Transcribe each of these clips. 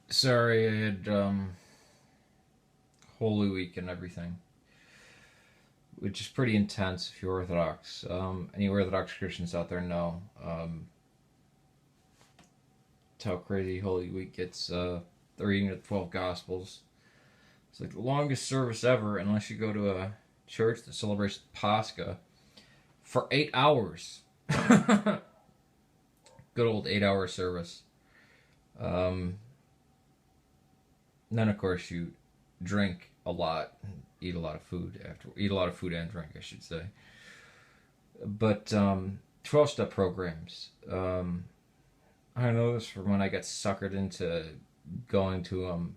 Sorry, I had Holy Week and everything, which is pretty intense if you're Orthodox. Any Orthodox Christians out there know how crazy Holy Week gets. The reading of the 12 Gospels. It's like the longest service ever, unless you go to a church that celebrates Pascha for 8 hours. Good old 8 hour service. Um, then, of course, you drink a lot, eat a lot of food after, eat a lot of food and drink, I should say. But 12 step programs. I know this from when I got suckered into going to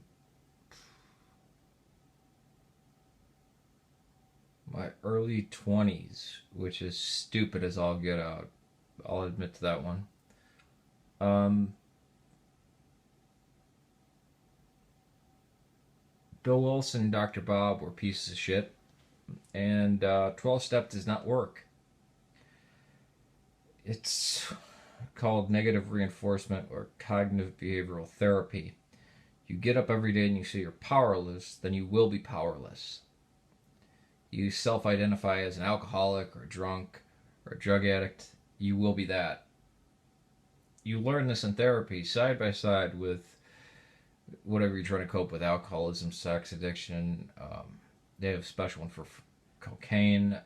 my early 20s, which is stupid as all get out. I'll admit to that one. Um, Bill Wilson and Dr. Bob were pieces of shit, and 12 step does not work. It's called negative reinforcement or cognitive behavioral therapy. You get up every day and you say you're powerless, then you will be powerless. You self identify as an alcoholic or a drunk or a drug addict, you will be that. You learn this in therapy side by side with whatever you're trying to cope with: alcoholism, sex addiction. They have a special one for cocaine,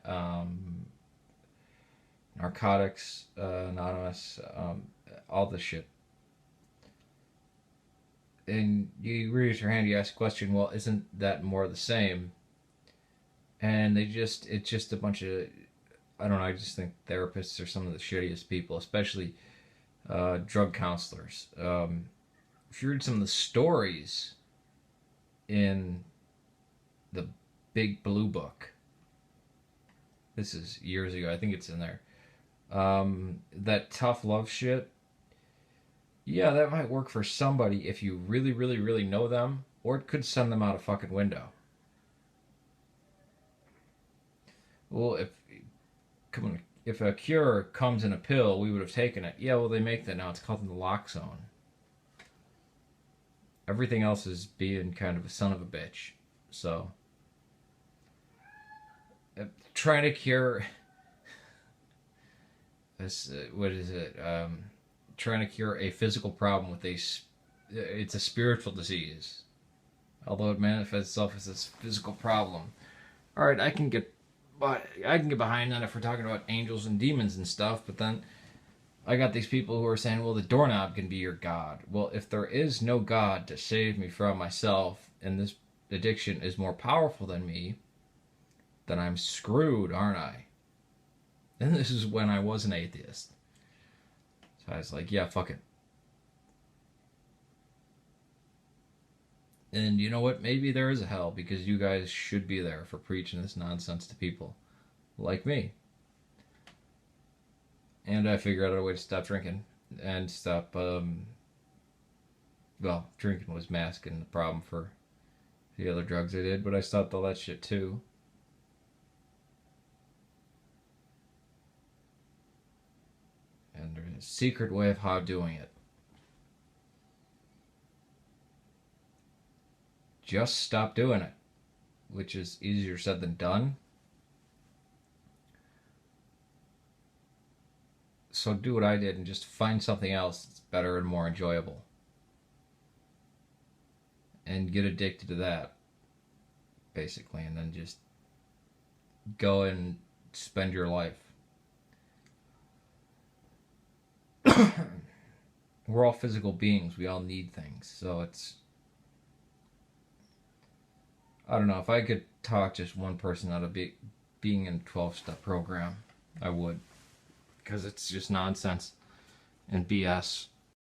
narcotics, anonymous, all this shit. And you raise your hand, you ask a question, well, isn't that more of the same? And it's just a bunch of, I don't know, I just think therapists are some of the shittiest people, especially drug counselors. If you read some of the stories in the Big Blue Book, this is years ago, I think it's in there, that tough love shit, yeah, that might work for somebody if you really, really, really know them, or it could send them out a fucking window. Well, if a cure comes in a pill, we would have taken it. Yeah, well, they make that now. It's called naloxone. Everything else is being kind of a son of a bitch. So, trying to cure this, what is it? Trying to cure a physical problem with it's a spiritual disease, although it manifests itself as this physical problem. All right, I can get behind that if we're talking about angels and demons and stuff, but then I got these people who are saying, well, the doorknob can be your God. Well, if there is no God to save me from myself, and this addiction is more powerful than me, then I'm screwed, aren't I? And this is when I was an atheist. So I was like, yeah, fuck it. And you know what? Maybe there is a hell because you guys should be there for preaching this nonsense to people like me. And I figured out a way to stop drinking and stop. Well, drinking was masking the problem for the other drugs I did, but I stopped all that shit too. And there's a secret way of how doing it. Just stop doing it, which is easier said than done. So do what I did and just find something else that's better and more enjoyable. And get addicted to that, basically, and then just go and spend your life. We're all physical beings. We all need things. So I don't know. If I could talk just one person out of being in a 12 step program, I would. Because it's just nonsense and BS.